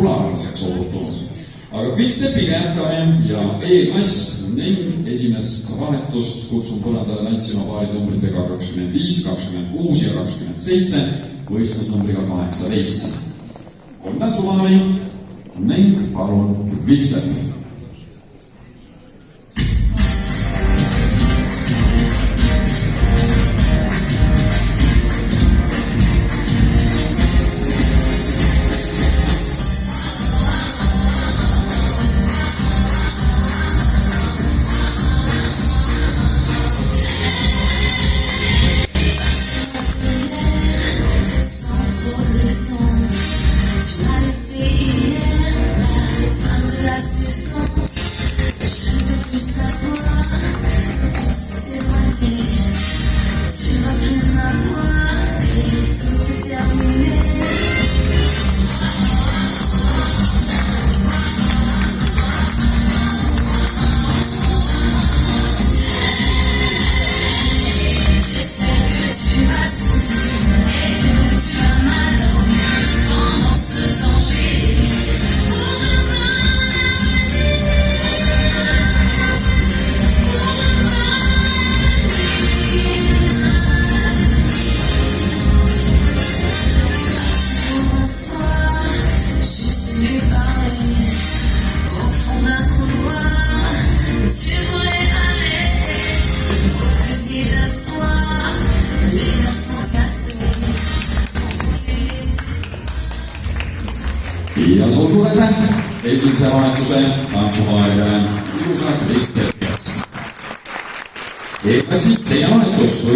populaarseks osutunud. Aga Quickstepiga jätkame ja E-klass ning esimest vahetust kutsun põrandale tantsima paari numbritega 25, 26 ja 27 võistlusnumbriga 18. 3 tantsumaali ning palun Quickstep. Ja suur aitäh esimese vahetuse tantsumaaliga ilusat Quickstepi. E-klassist teine vahetus.